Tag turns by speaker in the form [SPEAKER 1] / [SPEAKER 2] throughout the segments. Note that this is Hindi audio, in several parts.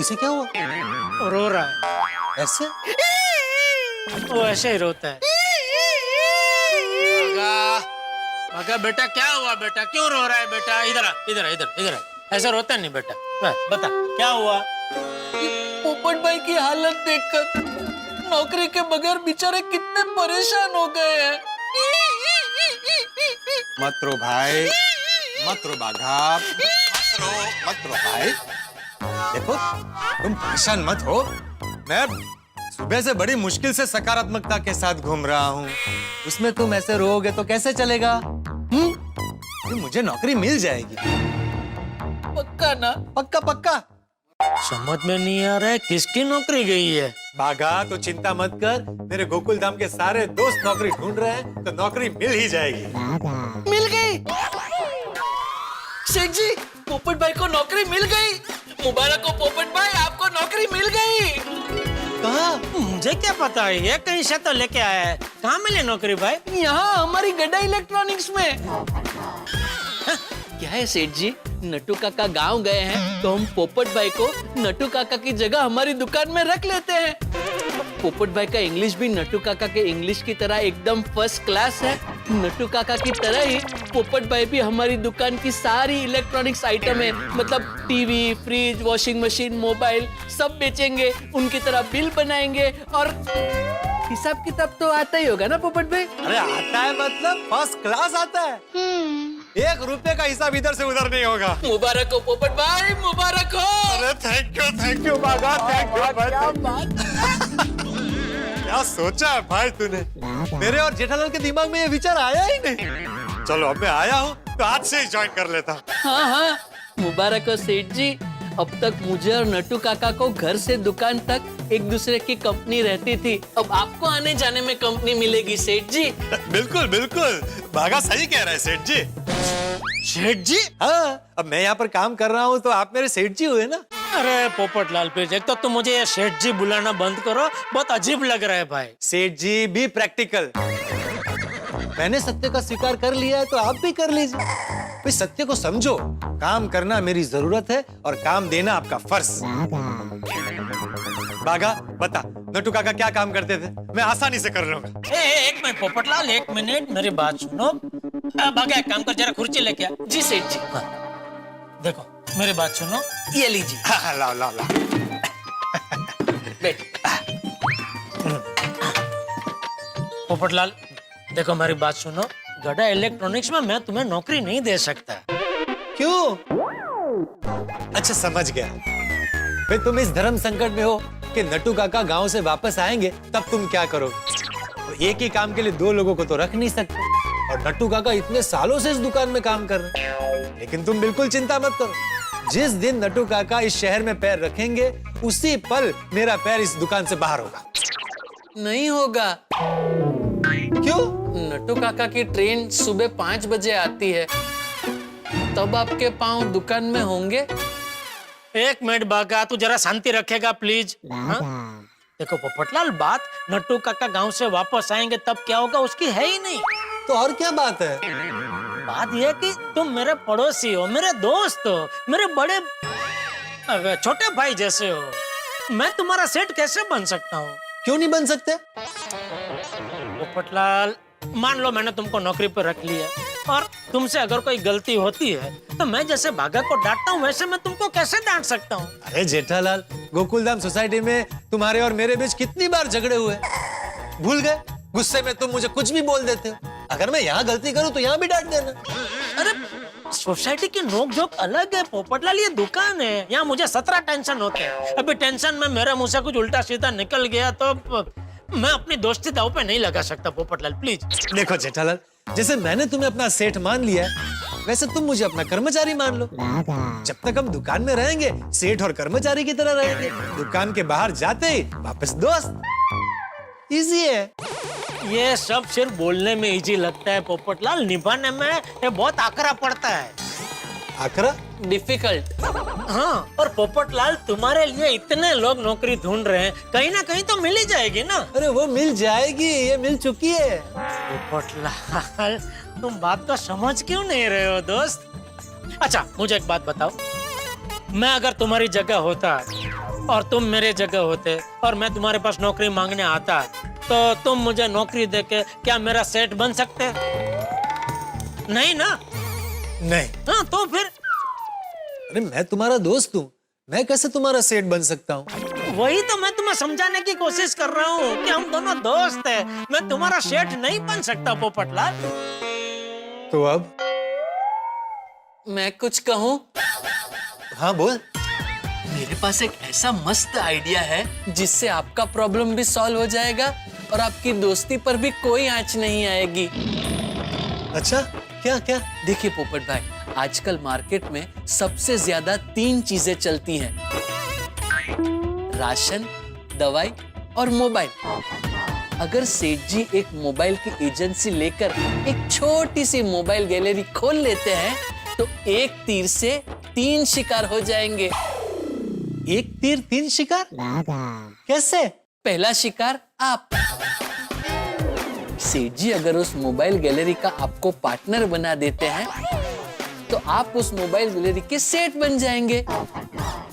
[SPEAKER 1] इसे क्या हुआ?
[SPEAKER 2] रो रहा है।
[SPEAKER 1] ऐसे?
[SPEAKER 2] वो ऐसे ही रोता है। भागा बेटा, क्या हुआ बेटा, क्यों रो रहा है बेटा? इधर आ, इधर आ, इधर इधर आ। ऐसा रोता नहीं बेटा। बता क्या हुआ?
[SPEAKER 3] पोपट भाई की हालत देखकर नौकरी के बगैर बेचारे कितने परेशान हो गए हैं।
[SPEAKER 1] मत रो भाई, मत रो बाघा, मत रो भाई। देखो तुम परेशान मत हो, मैं सुबह से बड़ी मुश्किल से सकारात्मकता के साथ घूम रहा हूँ। उसमें तुम ऐसे रोओगे तो कैसे चलेगा? मुझे नौकरी मिल जाएगी।
[SPEAKER 3] पक्का ना?
[SPEAKER 1] पक्का पक्का।
[SPEAKER 2] समझ में नहीं आ रहा है किसकी नौकरी गई है।
[SPEAKER 1] बाघा तो चिंता मत कर, मेरे गोकुल धाम के सारे दोस्त नौकरी ढूंढ रहे हैं, तो नौकरी मिल ही जाएगी।
[SPEAKER 3] मिल गई। शेख जी, पोपट भाई को नौकरी मिल गई। मुबारक हो पोपट भाई, आपको नौकरी मिल गई।
[SPEAKER 2] कहाँ? मुझे क्या पता है, ये कहीं से तो लेके आया है। कहाँ मिले नौकरी भाई?
[SPEAKER 3] यहाँ हमारी गड्ढा इलेक्ट्रॉनिक्स में। क्या है सेठ जी, नट्टू काका गांव गए हैं तो हम पोपट भाई को नट्टू काका की जगह हमारी दुकान में रख लेते हैं। पोपट भाई का इंग्लिश भी नट्टू काका के इंग्लिश की तरह एकदम फर्स्ट क्लास है। नट्टू काका की तरह ही पोपट भाई भी हमारी दुकान की सारी इलेक्ट्रॉनिक्स आइटम है, मतलब TV, fridge, washing machine, mobile सब बेचेंगे, उनकी तरह बिल बनाएंगे और हिसाब किताब तो आता ही होगा ना पोपट भाई?
[SPEAKER 1] अरे आता है मतलब फर्स्ट क्लास आता है। 1 रुपए का हिसाब इधर से उधर नहीं होगा।
[SPEAKER 3] मुबारक हो पोपट भाई, मुबारक हो।
[SPEAKER 1] अरे thank you Bagha, thank you भाई। क्या सोचा है भाई तूने? मेरे और जेठालाल के दिमाग में ये विचार आया ही नहीं। चलो अब मैं आया हूँ तो आज से ही ज्वाइन कर लेता हूँ।
[SPEAKER 3] हाँ हाँ, मुबारक हो सेठ जी। अब तक मुझे और नट्टू काका को घर से दुकान तक एक दूसरे की कंपनी रहती थी, अब आपको आने जाने में कंपनी मिलेगी सेठ जी।
[SPEAKER 1] बिल्कुल बिल्कुल, बाघा सही कह रहा है सेठ जी।
[SPEAKER 2] सेठ जी?
[SPEAKER 1] हाँ, अब मैं यहाँ पर काम कर रहा हूँ तो आप मेरे सेठ जी हुए ना।
[SPEAKER 2] अरे पोपटलाल प्लीज, एक तो तुम मुझे ये सेठ जी बुलाना बंद करो, बहुत अजीब लग रहा है भाई।
[SPEAKER 1] सेठ जी भी प्रैक्टिकल। मैंने सत्य का स्वीकार कर लिया है तो आप भी कर लीजिए। भाई सत्य को समझो, काम करना मेरी जरूरत है और काम देना आपका फर्ज। बाघा बता, नट्टू काका क्या काम करते थे? मैं आसानी से कर लूंगा।
[SPEAKER 2] एक मिनट पोपटलाल, 1 मिनट मेरी बात सुनो। भागा, एक काम कर, जरा कुर्सी लेके आ।
[SPEAKER 3] जी सेठ जी।
[SPEAKER 2] हाँ, देखो मेरी बात सुनो,
[SPEAKER 3] ये लीजिए।
[SPEAKER 1] हाँ, लाओ लाओ लाओ।
[SPEAKER 3] बैठ।
[SPEAKER 2] पोपटलाल देखो मेरी बात सुनो, गड्ढा इलेक्ट्रॉनिक्स में मैं तुम्हें नौकरी नहीं दे सकता।
[SPEAKER 1] क्यों? अच्छा समझ गया। भाई तुम इस धर्म संकट में हो कि नट्टू काका गांव से वापस आएंगे तब तुम क्या करोगे? तो एक ही काम के लिए 2 लोगों को तो रख नहीं सकते, और नट्टू काका इतने सालों से इस दुकान में काम कर रहे हैं। लेकिन तुम बिल्कुल चिंता मत करो, जिस दिन नट्टू काका इस शहर में पैर रखेंगे उसी पल मेरा पैर इस दुकान से बाहर होगा।
[SPEAKER 3] नहीं होगा।
[SPEAKER 1] क्यों?
[SPEAKER 3] नट्टू काका की ट्रेन सुबह 5 बजे आती है, तब आपके पांव दुकान में होंगे।
[SPEAKER 2] 1 मिनट बाघा, तू जरा शांति रखेगा प्लीज? हाँ? देखो पोपटलाल, बात नट्टू काका गांव से वापस आएंगे तब क्या होगा उसकी है ही नहीं।
[SPEAKER 1] तो और क्या बात है?
[SPEAKER 2] बात यह है कि तुम मेरे पड़ोसी हो, मेरे दोस्त हो, मेरे बड़े छोटे भाई जैसे हो। मैं तुम्हारा सेठ कैसे बन सकता हूँ?
[SPEAKER 1] क्यों नहीं बन सकते?
[SPEAKER 2] पोपटलाल मान लो मैंने तुमको नौकरी पर रख लिया और तुमसे अगर कोई गलती होती है तो मैं जैसे भागा को डांटता हूँ वैसे मैं तुमको कैसे डांट सकता हूँ?
[SPEAKER 1] अरे जेठालाल, गोकुलधाम सोसाइटी में तुम्हारे और मेरे बीच कितनी बार झगड़े हुए, भूल गए? गुस्से में तुम मुझे कुछ भी बोल देते हो। अगर मैं यहाँ गलती करूँ तो यहाँ भी डांट देना।
[SPEAKER 2] अरे सोसाइटी की नोक-झोंक अलग है पोपटलाल, ये दुकान है, यहाँ मुझे 17 टेंशन होते हैं। अभी टेंशन में मेरे मुंह से कुछ उल्टा सीधा निकल गया तो मैं अपनी दोस्ती दांव पे नहीं लगा सकता पोपटलाल, प्लीज।
[SPEAKER 1] देखो जेठालाल, जैसे मैंने तुम्हें अपना सेठ मान लिया वैसे तुम मुझे अपना कर्मचारी मान लो। जब तक हम दुकान में रहेंगे सेठ और कर्मचारी की तरह रहेंगे, दुकान के बाहर जाते ही वापस दोस्त। इजी है।
[SPEAKER 2] ये सब सिर्फ बोलने में इजी लगता है पोपटलाल, निभाने में ये बहुत आकरा पड़ता है।
[SPEAKER 1] आकरा?
[SPEAKER 3] डिफिकल्ट।
[SPEAKER 2] हाँ, और पोपटलाल तुम्हारे लिए इतने लोग नौकरी ढूंढ रहे हैं, कहीं ना कहीं तो मिल ही जाएगी ना।
[SPEAKER 1] अरे वो मिल जाएगी, ये मिल चुकी है।
[SPEAKER 2] पोपटलाल तुम बात को समझ क्यों नहीं रहे हो दोस्त? अच्छा मुझे एक बात बताओ, मैं अगर तुम्हारी जगह होता और तुम मेरे जगह होते और मैं तुम्हारे पास नौकरी मांगने आता तो तुम मुझे नौकरी देके क्या मेरा सेठ बन सकते? नहीं ना?
[SPEAKER 1] नहीं।
[SPEAKER 2] हाँ तो फिर
[SPEAKER 1] अरे मैं तुम्हारा दोस्त हूँ, मैं कैसे तुम्हारा सेठ बन सकता हूँ?
[SPEAKER 2] वही तो मैं तुम्हें समझाने की कोशिश कर रहा हूँ कि हम दोनों दोस्त हैं। मैं तुम्हारा सेठ नहीं बन सकता पोपटलाल।
[SPEAKER 1] तो अब?
[SPEAKER 3] मैं कुछ कहूँ?
[SPEAKER 1] हाँ बोल।
[SPEAKER 3] मेरे पास एक ऐसा मस्त आइडिया है जिससे आपका प्रॉब्लम भी सॉल्व हो जाएगा और आपकी दोस्ती पर भी कोई आंच नहीं आएगी।
[SPEAKER 1] अच्छा, क्या क्या?
[SPEAKER 3] देखिए पोपट भाई, आजकल मार्केट में सबसे ज्यादा 3 चीजें चलती हैं, राशन, दवाई और मोबाइल। अगर सेठ जी एक मोबाइल की एजेंसी लेकर एक छोटी सी मोबाइल गैलरी खोल लेते हैं तो एक तीर से 3 शिकार हो जाएंगे।
[SPEAKER 1] एक तीर 3 शिकार? कैसे?
[SPEAKER 3] पहला शिकार आप। सेठ जी अगर उस मोबाइल गैलरी का आपको पार्टनर बना देते हैं तो आप उस मोबाइल गैलरी के सेठ बन जाएंगे।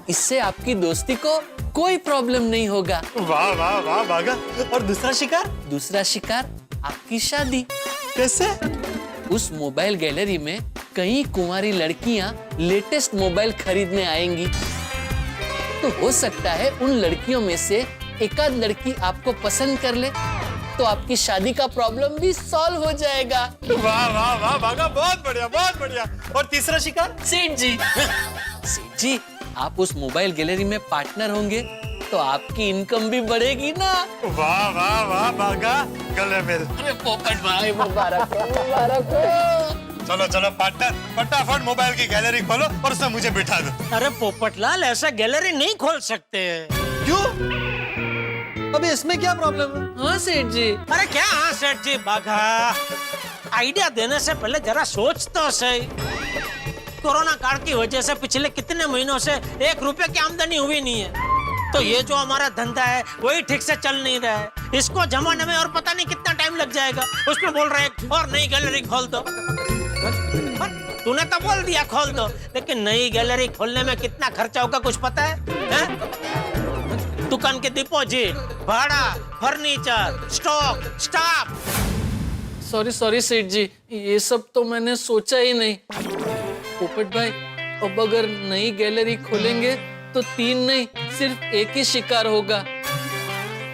[SPEAKER 3] इससे आपकी दोस्ती को कोई प्रॉब्लम नहीं होगा।
[SPEAKER 1] वाह वाह वाह बागा। और दूसरा शिकार?
[SPEAKER 3] दूसरा शिकार आपकी शादी।
[SPEAKER 1] कैसे?
[SPEAKER 3] उस मोबाइल गैलरी में कई कुंवारी लड़कियां लेटेस्ट मोबाइल खरीदने आएंगी, तो हो सकता है उन लड़कियों में से एकाध लड़की आपको पसंद कर ले तो आपकी शादी का प्रॉब्लम भी सॉल्व हो जाएगा।
[SPEAKER 1] वाह वाह वाह बागा, बहुत बढ़िया बहुत बढ़िया। और तीसरा शिकार?
[SPEAKER 3] सेठ जी सेठ जी आप उस मोबाइल गैलरी में पार्टनर होंगे तो आपकी इनकम भी बढ़ेगी ना।
[SPEAKER 1] वाह वाह वाह बागा, गले मिल।
[SPEAKER 3] अरे पोपट भाई मुबारक हो, मुबारक हो।
[SPEAKER 1] चलो चलो पार्टनर, फटाफट मोबाइल की गैलरी खोलो और उसमें मुझे बिठा दो।
[SPEAKER 2] अरे पोपटलाल, ऐसा गैलरी नहीं खोल सकते।
[SPEAKER 1] क्यों? अबे इसमें क्या प्रॉब्लम है?
[SPEAKER 3] हाँ सेठ जी।
[SPEAKER 2] अरे क्या हाँ सेठ जी? बाघा, आइडिया देने से पहले जरा सोच तो सही। कोरोना काल की वजह से पिछले कितने महीनों से 1 रुपए की आमदनी हुई नहीं है, तो ये जो हमारा धंधा है वही ठीक से चल नहीं रहा है। इसको जमाने में और पता नहीं कितना टाइम लग जाएगा। उसमें बोल रहे हैं और नई गैलरी खोल दो। तूने तो बोल दिया खोल दो, लेकिन नई गैलरी खोलने में कितना खर्चा होगा कुछ पता है? दुकान के डिपॉजिट, भाड़ा, फर्नीचर, स्टॉक, स्टाफ।
[SPEAKER 3] सॉरी सेठ जी, ये सब तो मैंने सोचा ही नहीं। पोपट भाई, अब अगर नई गैलरी खोलेंगे तो 3 नहीं सिर्फ 1 ही शिकार होगा,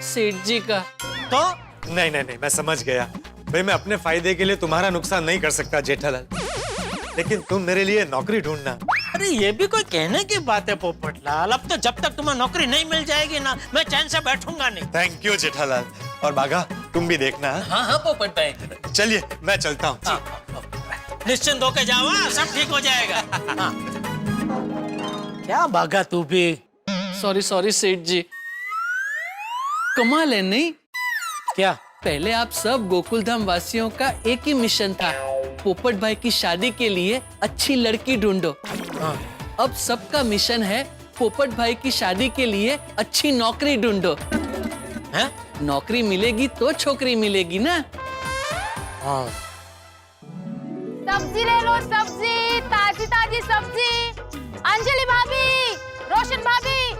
[SPEAKER 3] सेठ जी का।
[SPEAKER 2] तो
[SPEAKER 1] नहीं नहीं नहीं, मैं समझ गया भाई। मैं अपने फायदे के लिए तुम्हारा नुकसान नहीं कर सकता जेठालाल, लेकिन तुम मेरे लिए नौकरी ढूंढना।
[SPEAKER 2] अरे ये भी कोई कहने की बात है पोपटलाल। अब तो जब तक तुम्हें नौकरी नहीं मिल जाएगी ना, मैं चैन से बैठूंगा नहीं।
[SPEAKER 1] Thank you Jethalal. और बागा, तुम भी देखना।
[SPEAKER 3] हाँ पोपट भाई।
[SPEAKER 1] चलिए मैं चलता हूँ।
[SPEAKER 2] निश्चिंत होके जाओ, सब ठीक हो जाएगा। हाँ। क्या बागा तू भी?
[SPEAKER 3] सॉरी सेठ जी। कमाल है नहीं?
[SPEAKER 2] क्या?
[SPEAKER 3] पहले आप सब गोकुलधाम वासियों का एक ही मिशन था, पोपट भाई की शादी के लिए अच्छी लड़की ढूंढो। अब सबका मिशन है पोपट भाई की शादी के लिए अच्छी नौकरी ढूंढो।
[SPEAKER 2] हैं?
[SPEAKER 3] नौकरी मिलेगी तो छोकरी मिलेगी ना।
[SPEAKER 2] हाँ।
[SPEAKER 4] सब्जी ले लो, सब्जी, ताजी ताजी सब्जी। अंजलि भाभी, रोशन भाभी,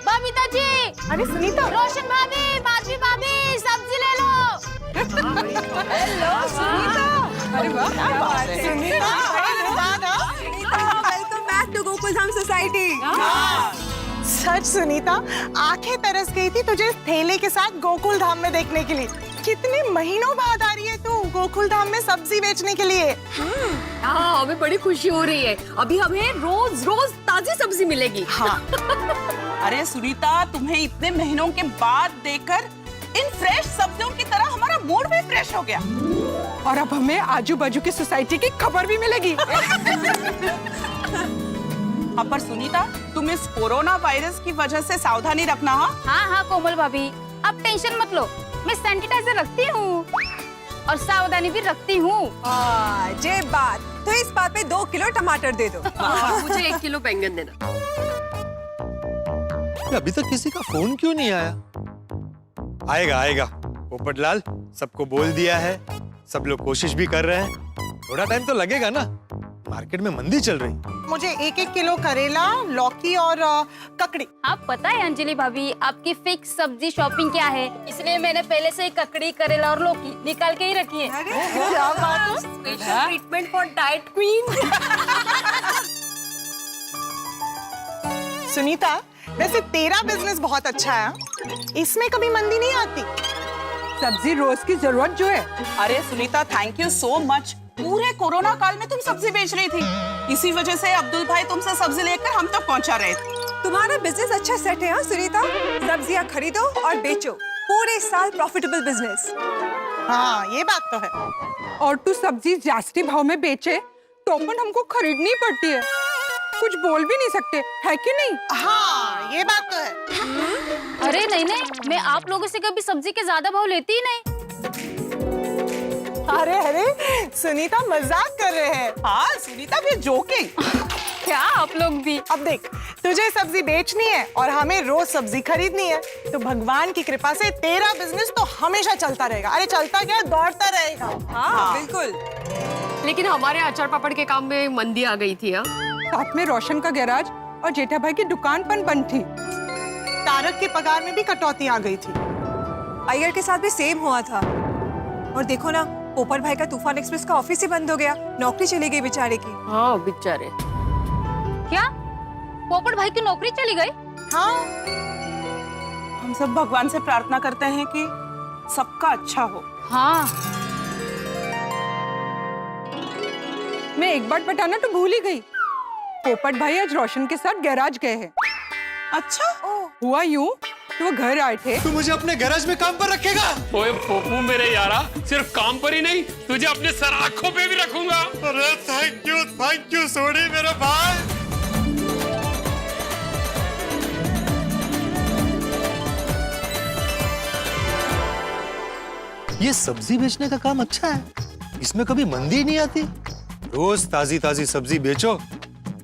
[SPEAKER 4] बबीता जी,
[SPEAKER 5] अरे सुनीता,
[SPEAKER 4] रोशन भाभी, माधवी भाभी, सब्जी ले लो।
[SPEAKER 5] हेलो सुनीता, अरे वाह क्या बात है Sunita, welcome back to Gokuldham society. सच सुनीता, आंखें तरस गई थी तुझे इस थैले के साथ गोकुलधाम में देखने के लिए। कितने महीनों बाद आ रही है तू गोकुलधाम में सब्जी बेचने के लिए।
[SPEAKER 6] हाँ, हमें बड़ी खुशी हो रही है। अभी हमें रोज रोज ताजी सब्जी मिलेगी।
[SPEAKER 5] हाँ।
[SPEAKER 7] अरे सुनीता, तुम्हें इतने महीनों के बाद देखकर इन फ्रेश सब्जियों की तरह हमारा मूड भी फ्रेश हो गया।
[SPEAKER 5] और अब हमें आजू बाजू की सोसाइटी की खबर भी मिलेगी।
[SPEAKER 7] हाँ, पर सुनीता, तुम इस कोरोना वायरस की वजह से सावधानी रखना।
[SPEAKER 4] हाँ हाँ कोमल भाभी, अब टेंशन मत लो। मैं सैनिटाइजर रखती हूँ और सावधानी भी रखती हूँ।
[SPEAKER 5] जे बात, तो इस बात पे 2 किलो टमाटर दे दो।
[SPEAKER 6] मुझे 1 किलो बैंगन देना।
[SPEAKER 1] अभी तक किसी का फोन क्यों नहीं आया? आएगा आएगा। पोपटलाल सबको बोल दिया है, सब लोग कोशिश भी कर रहे हैं, थोड़ा टाइम तो लगेगा ना। मार्केट में मंदी चल रही।
[SPEAKER 5] मुझे 1-1 किलो करेला, लौकी और ककड़ी।
[SPEAKER 4] आप पता है अंजलि भाभी, आपकी फिक्स सब्जी शॉपिंग क्या है, इसलिए मैंने पहले से ही ककड़ी, करेला और लौकी निकाल के ही रखी है।
[SPEAKER 5] क्या बात है?
[SPEAKER 6] Special treatment for diet queen.
[SPEAKER 5] Sunita, वैसे तेरा बिजनेस बहुत अच्छा है, इसमें कभी मंदी नहीं आती।
[SPEAKER 8] सब्जी रोज की जरूरत जो है।
[SPEAKER 7] अरे Sunita, thank you so much. पूरे कोरोना काल में तुम सब्जी बेच रही थी, इसी वजह से अब्दुल भाई तुमसे सब्जी लेकर हम तक पहुंचा रहे थे।
[SPEAKER 8] तुम्हारा बिजनेस अच्छा सेट है हाँ सुनीता। सब्जियां खरीदो और बेचो, पूरे साल प्रॉफिटेबल बिजनेस।
[SPEAKER 5] हाँ, ये बात तो है।
[SPEAKER 8] और तू सब्जी जास्ती भाव में बेचे तो अपन हमको खरीदनी पड़ती है, कुछ बोल भी नहीं सकते, है कि नहीं?
[SPEAKER 5] हाँ, ये बात तो है।
[SPEAKER 4] अरे नहीं नहीं, मैं आप लोगों से कभी सब्जी के ज्यादा भाव लेती ही नहीं।
[SPEAKER 5] अरे अरे, सुनीता मजाक कर रहे हैं।
[SPEAKER 7] हाँ सुनीता, भी जोकिंग।
[SPEAKER 4] क्या आप लोग भी?
[SPEAKER 5] अब देख, तुझे सब्जी बेचनी है और हमें रोज सब्जी खरीदनी है, तो भगवान की कृपा से तेरा बिजनेस तो हमेशा चलता रहेगा। अरे चलता क्या, दौड़ता रहेगा।
[SPEAKER 8] हाँ बिल्कुल।
[SPEAKER 6] लेकिन हमारे अचार पापड़ के काम में मंदी आ गई थी।
[SPEAKER 8] साथ में रोशन का गैराज और जेठा भाई की दुकान बंद थी।
[SPEAKER 5] तारक के पगार में भी कटौती आ गई थी।
[SPEAKER 8] अय्यर के साथ भी सेम हुआ था। और देखो ना, पोपट भाई का तूफान एक्सप्रेस का ऑफिस ही बंद हो गया, नौकरी चली गई बेचारे की।
[SPEAKER 6] हाँ बेचारे।
[SPEAKER 4] क्या पोपट भाई की नौकरी चली गई?
[SPEAKER 5] हाँ,
[SPEAKER 7] हम सब भगवान से प्रार्थना करते हैं कि सबका अच्छा हो।
[SPEAKER 4] हाँ,
[SPEAKER 8] मैं एक बात बताना तो भूल ही गई, पोपट भाई आज रोशन के साथ गैराज गए हैं।
[SPEAKER 7] अच्छा,
[SPEAKER 8] हुआ यूं कि वो घर आए थे।
[SPEAKER 1] तू मुझे अपने गैराज में काम पर रखेगा?
[SPEAKER 9] ओए पोपू मेरे यारा, सिर्फ काम पर ही नहीं, तुझे अपने सर आंखों पे भी रखूंगा।
[SPEAKER 1] अरे थैंक यू सोनी मेरे भाई। ये सब्जी बेचने का काम अच्छा है, इसमें कभी मंदी नहीं आती। रोज ताजी ताजी सब्जी बेचो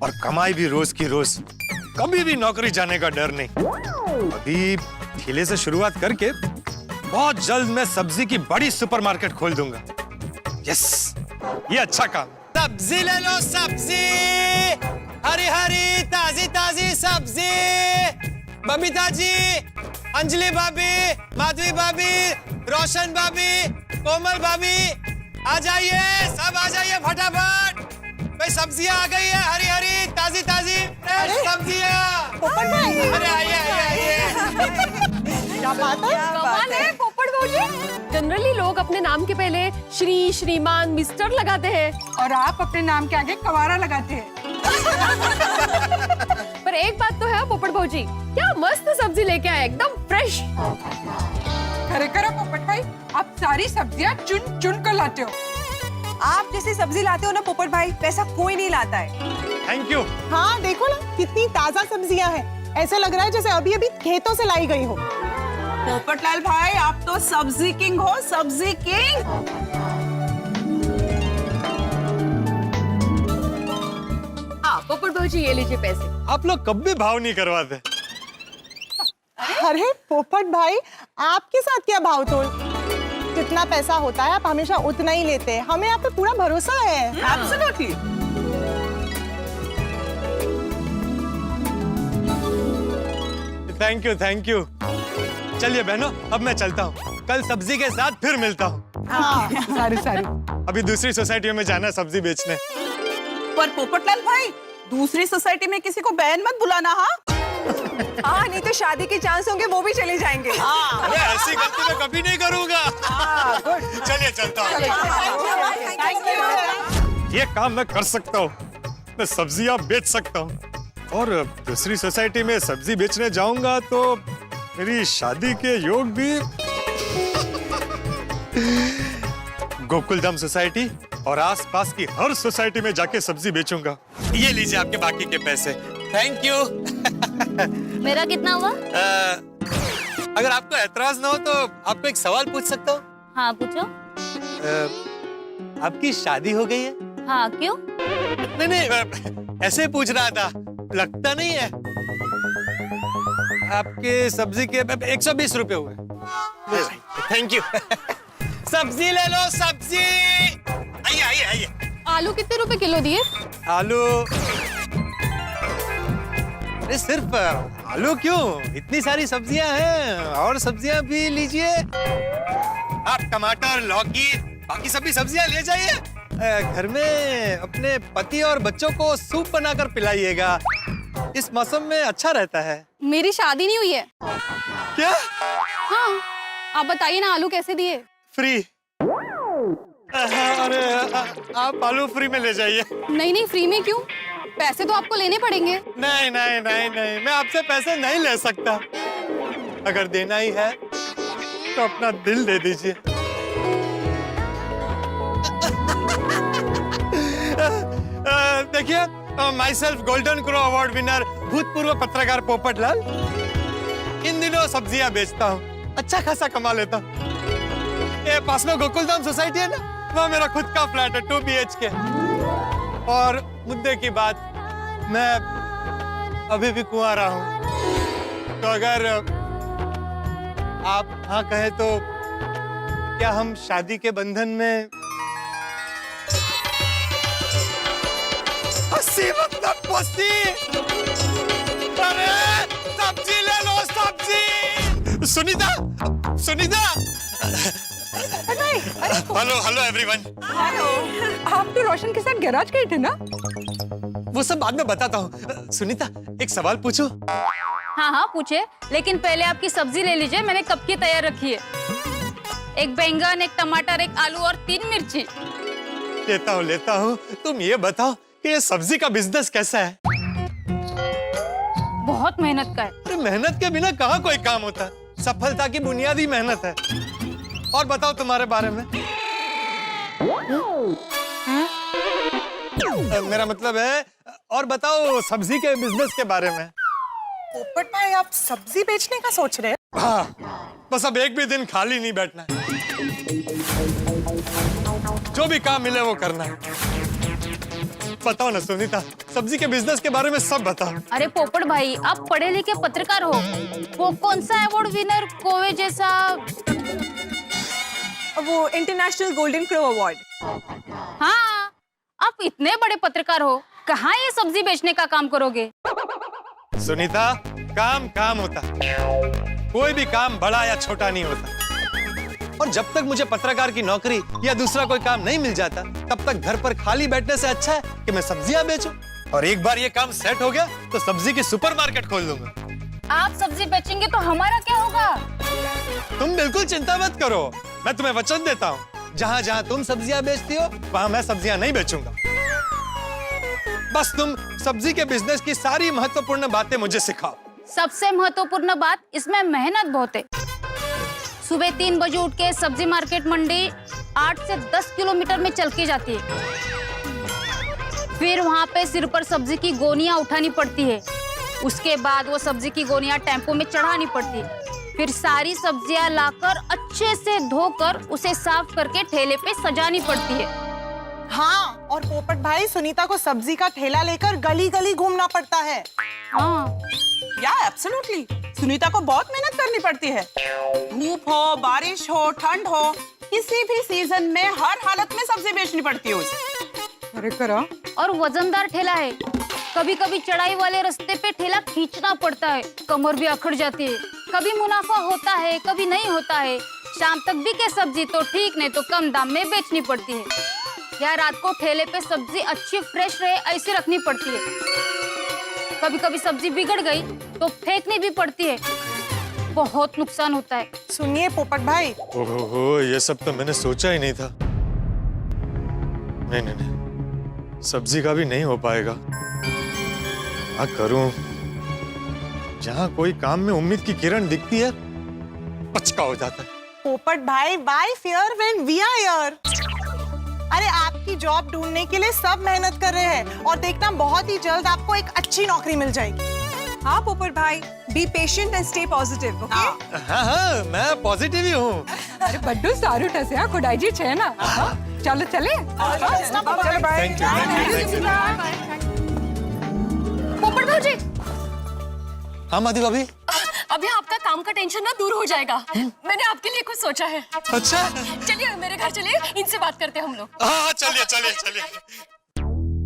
[SPEAKER 1] और कमाई भी रोज की रोज, कभी भी नौकरी जाने का डर नहीं। अभी ठेले से शुरुआत करके बहुत जल्द मैं सब्जी की बड़ी सुपरमार्केट खोल दूंगा। यस, ये अच्छा काम। सब्जी ले लो, सब्जी हरी हरी ताजी ताजी सब्जी। बबीता जी, अंजलि भाभी, माधवी भाभी, रोशन भाभी, कोमल भाभी, आ जाइए, सब आ जाइए फटाफट। भाई सब्जियां आ गई है, हरी हरी ताजी ताजी फ्रेश सब्जियां।
[SPEAKER 5] पोपट भाई,
[SPEAKER 1] अरे आइए।
[SPEAKER 5] क्या बात है?
[SPEAKER 6] कमाल है पोपट भाई। जनरली लोग अपने नाम के पहले श्री, श्रीमान, मिस्टर लगाते हैं
[SPEAKER 8] और आप अपने नाम के आगे कवारा लगाते हैं।
[SPEAKER 6] पर एक बात तो है पोपट भाजी, क्या मस्त सब्जी लेके आए, एकदम फ्रेश।
[SPEAKER 8] खरे करो पोपट भाई, आप सारी सब्जियां चुन चुन कर लाते हो। आप जैसी सब्जी लाते हो ना पोपट भाई, वैसा कोई नहीं लाता है।
[SPEAKER 1] Thank you.
[SPEAKER 5] हाँ देखो ना, कितनी ताजा सब्जियां हैं, ऐसे लग रहा है जैसे अभी अभी खेतों से लाई गई हो।
[SPEAKER 7] पोपटलाल भाई, आप तो सब्जी किंग हो, सब्जी किंग।
[SPEAKER 6] पोपट भाजी ये लीजिए पैसे।
[SPEAKER 1] आप लोग कभी भाव नहीं करवाते।
[SPEAKER 5] अरे पोपट भाई, आपके साथ क्या भाव तोल? जितना पैसा होता है आप हमेशा उतना ही लेते हैं, हमें आप पे पूरा भरोसा है।
[SPEAKER 7] एब्सोल्युटली।
[SPEAKER 1] Thank you. चलिए बहनों, अब मैं चलता हूँ, कल सब्जी के साथ फिर मिलता हूँ।
[SPEAKER 5] हाँ,
[SPEAKER 8] सारी
[SPEAKER 1] अभी दूसरी सोसाइटी में जाना है सब्जी बेचने।
[SPEAKER 7] पर पोपटलाल भाई, दूसरी सोसाइटी में किसी को बहन मत बुलाना। हाँ,
[SPEAKER 8] नहीं तो शादी के चांस होंगे, वो भी चले जाएंगे।
[SPEAKER 1] अरे ऐसी गलती मैं कभी नहीं करूँगा। चलिए चलता हूँ। ये काम मैं कर सकता हूँ, मैं सब्जियाँ बेच सकता हूँ, और दूसरी सोसाइटी में सब्जी बेचने जाऊंगा तो मेरी शादी के योग भी। गोकुलधाम सोसाइटी और आसपास की हर सोसाइटी में जाके सब्जी बेचूंगा। ये लीजिए आपके बाकी के पैसे। Thank you.
[SPEAKER 4] मेरा कितना हुआ?
[SPEAKER 1] अगर आपको ऐतराज ना हो तो आपको एक सवाल पूछ सकता हूँ?
[SPEAKER 4] हाँ पूछो।
[SPEAKER 1] आपकी शादी हो गई है?
[SPEAKER 4] हाँ क्यों?
[SPEAKER 1] नहीं, ऐसे पूछ रहा था, लगता नहीं है। आपके सब्जी के 120 रुपए हुए। Thank you. सब्जी ले लो, सब्जी। आइए।
[SPEAKER 6] आलू कितने रुपए किलो दिए?
[SPEAKER 1] आलू। अरे सिर्फ आलू क्यों? इतनी सारी सब्जियां हैं, और सब्जियां भी लीजिए। आप टमाटर, लौकी, बाकी सभी सब्जियां ले जाइए। घर में अपने पति और बच्चों को सूप बनाकर पिलाइएगा। इस मौसम में अच्छा रहता है।
[SPEAKER 6] मेरी शादी नहीं हुई है।
[SPEAKER 1] क्या?
[SPEAKER 6] हाँ, आप बताइए ना, आलू कैसे दिए?
[SPEAKER 1] फ्री? अरे आप आलू फ्री में ले जाइए।
[SPEAKER 6] नहीं नहीं, फ्री में क्यों? पैसे तो आपको लेने पड़ेंगे।
[SPEAKER 1] नहीं नहीं नहीं नहीं, मैं आपसे पैसे नहीं ले सकता। अगर देना ही है तो अपना दिल दे दीजिए। देखिए, my self golden crow award winner भूतपूर्व पत्रकार पोपटलाल इन दिनों सब्जियां बेचता हूँ, अच्छा खासा कमा लेता हूँ। ये पास में गोकुलधाम सोसाइटी है ना, वहाँ मेरा खुद का फ्लैट है 2 BHK। और मुद्दे की बात, मैं अभी भी कुंवारा हूँ, तो अगर आप हाँ कहे तो क्या हम शादी के बंधन में? हंसी मतलब पोस्ती। अरे सब्जी ले लो, सब्जी। Sunita, Sunita. Hello hello everyone.
[SPEAKER 8] आप तो रोशन के साथ गैराज गए थे ना?
[SPEAKER 1] वो सब बाद में बताता हूँ। सुनीता, एक सवाल पूछूं?
[SPEAKER 4] हाँ हाँ पूछे, लेकिन पहले आपकी सब्जी ले लीजिए, मैंने कब की तैयार रखी है। एक बैंगन, एक टमाटर, एक आलू और 3 मिर्ची।
[SPEAKER 1] लेता हूँ। तुम ये बताओ कि ये सब्जी का बिजनेस कैसा है?
[SPEAKER 4] बहुत मेहनत का है।
[SPEAKER 1] अरे मेहनत के बिना कहाँ कोई काम होता है? सफलता की बुनियादी मेहनत है। और बताओ तुम्हारे बारे में। मेरा मतलब है, और बताओ सब्जी के बिजनेस के बारे में।
[SPEAKER 5] पोपट भाई, आप सब्जी बेचने का सोच रहे हैं?
[SPEAKER 1] हाँ, बस अब एक भी दिन खाली नहीं बैठना है। जो भी काम मिले वो करना है। बताओ ना सुनीता, सब्जी के बिजनेस के बारे में सब बताओ।
[SPEAKER 4] अरे पोपट भाई, आप पढ़े लिखे पत्रकार हो, वो कौन सा अवार्ड विनर कोवे जैसा?
[SPEAKER 8] वो इंटरनेशनल गोल्डन क्रो अवार्ड।
[SPEAKER 4] हाँ, आप इतने बड़े पत्रकार हो, कहाँ ये सब्जी बेचने का काम करोगे?
[SPEAKER 1] सुनीता, काम काम होता है, कोई भी काम बड़ा या छोटा नहीं होता। और जब तक मुझे पत्रकार की नौकरी या दूसरा कोई काम नहीं मिल जाता, तब तक घर पर खाली बैठने से अच्छा है कि मैं सब्जियां बेचूं। और एक बार ये काम सेट हो गया तो सब्जी की सुपरमार्केट खोल दूंगा।
[SPEAKER 4] आप सब्जी बेचेंगे तो हमारा क्या होगा?
[SPEAKER 1] तुम बिल्कुल चिंता मत करो, मैं तुम्हें वचन देता हूँ, जहाँ जहाँ तुम सब्जियां बेचती हो वहाँ मैं सब्जियां नहीं बेचूंगा। बस तुम सब्जी के बिजनेस की सारी महत्वपूर्ण बातें मुझे सिखाओ।
[SPEAKER 4] सबसे महत्वपूर्ण बात, इसमें मेहनत बहुत है। सुबह 3 बजे उठ के सब्जी मार्केट मंडी 8 से 10 किलोमीटर में चल के जाती है। फिर वहाँ पे सिर पर सब्जी की गोनियां उठानी पड़ती है। उसके बाद वो सब्जी की गोनियां टेम्पो में चढ़ानी पड़ती है। फिर सारी सब्जियां लाकर अच्छे से धोकर उसे साफ करके ठेले पे सजानी पड़ती है।
[SPEAKER 5] हाँ, और पोपट भाई, सुनीता को सब्जी का ठेला लेकर गली गली घूमना पड़ता है।
[SPEAKER 4] हाँ,
[SPEAKER 7] या एब्सोल्युटली, सुनीता को बहुत मेहनत करनी पड़ती है। धूप हो, बारिश हो, ठंड हो, किसी भी सीजन में हर हालत में सब्जी बेचनी पड़ती है उसे।
[SPEAKER 8] अरे करा।
[SPEAKER 4] और वजनदार ठेला है, कभी कभी चढ़ाई वाले रास्ते पे ठेला खींचना पड़ता है, कमर भी अकड़ जाती है। कभी मुनाफा होता है, कभी नहीं होता है। शाम तक बिके सब्जी तो ठीक, नहीं तो कम दाम में बेचनी पड़ती है। या रात को ठेले पे सब्जी अच्छी फ्रेश रहे ऐसी रखनी पड़ती है। कभी कभी सब्जी बिगड़ गई तो फेंकनी भी पड़ती है, बहुत नुकसान होता है।
[SPEAKER 5] सुनिए पोपट भाई,
[SPEAKER 1] ओहो, ये सब तो मैंने सोचा ही नहीं था। नहीं, सब्जी का भी नहीं हो पाएगा। क्या करूं? जहां कोई काम में उम्मीद की किरण दिखती है, पचका हो जाता है।
[SPEAKER 5] पोपट भाई, why fear when we are here? अरे आपकी जॉब ढूंढने के लिए सब मेहनत कर रहे हैं, और देखना बहुत ही जल्द आपको एक अच्छी नौकरी मिल जाएगी।
[SPEAKER 8] हाँ पोपट भाई, be patient and stay positive, okay?
[SPEAKER 1] हाँ, मैं पॉजिटिव ही हूँ।
[SPEAKER 8] अरे बड्डू सारू ठसे हाँ खुदाई छे ना। चलो चले। चलो बाय।
[SPEAKER 1] Thank you.
[SPEAKER 6] पोपट भाजी,
[SPEAKER 1] हाँ माधवी भाभी।
[SPEAKER 6] अभी आपका काम का टेंशन ना दूर हो जाएगा। मैंने आपके लिए कुछ सोचा है।
[SPEAKER 1] अच्छा,
[SPEAKER 6] चलिए मेरे घर चलिए, इनसे बात करते हैं हम लोग।
[SPEAKER 1] हाँ चलिए।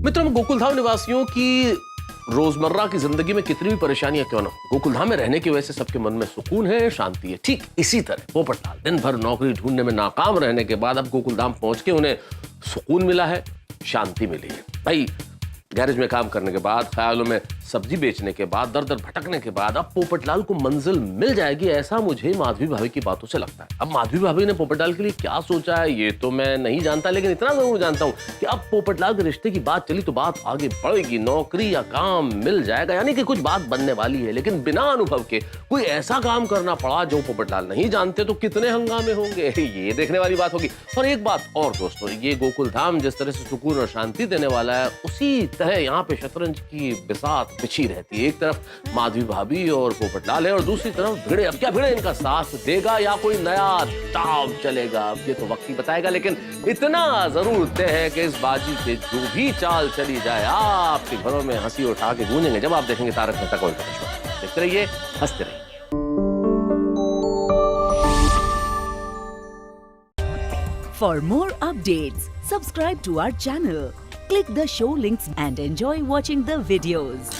[SPEAKER 10] मित्रों, गोकुलधाम निवासियों की रोजमर्रा की जिंदगी में कितनी भी परेशानियां क्यों ना हो, गोकुलधाम में रहने की वजह से सबके मन में सुकून है, शांति है। ठीक इसी तरह पोपटलाल दिन भर नौकरी ढूंढने में नाकाम रहने के बाद अब गोकुलधाम पहुंच के उन्हें सुकून मिला है, शांति मिली है। भाई गैरेज में काम करने के बाद, ख्यालों में सब्जी बेचने के बाद, दर दर भटकने के बाद अब पोपटलाल को मंजिल मिल जाएगी, ऐसा मुझे माधवी भाभी की बातों से लगता है। अब माधवी भाभी ने पोपटलाल के लिए क्या सोचा है ये तो मैं नहीं जानता, लेकिन इतना जरूर जानता हूं कि अब पोपटलाल के रिश्ते की बात चली तो बात आगे बढ़ेगी, नौकरी या काम मिल जाएगा, यानी कि कुछ बात बनने वाली है। लेकिन बिना अनुभव के कोई ऐसा काम करना पड़ा जो पोपटलाल नहीं जानते तो कितने हंगामे होंगे, ये देखने वाली बात होगी। और एक बात और दोस्तों, ये गोकुलधाम जिस तरह से सुकून और शांति देने वाला है, उसी तरह यहाँ पे शतरंज की बिसात बिछी रहती है। एक तरफ माधवी भाभी और पोपटलाल है और दूसरी तरफ भिड़े। अब क्या भिड़े इनका साथ देगा या कोई नया दांव चलेगा, अब ये तो वक्त ही बताएगा। लेकिन इतना जरूर तय है कि इस बाजी से जो भी चाल चली जाए, आपके घरों में हंसी उठा के गूंजेंगे जब आप देखेंगे तारक मेहता का उल्टा चश्मा। देखते रहिए, हंसते रहिए।
[SPEAKER 11] For more updates, subscribe to our channel, click the show links and enjoy watching the videos.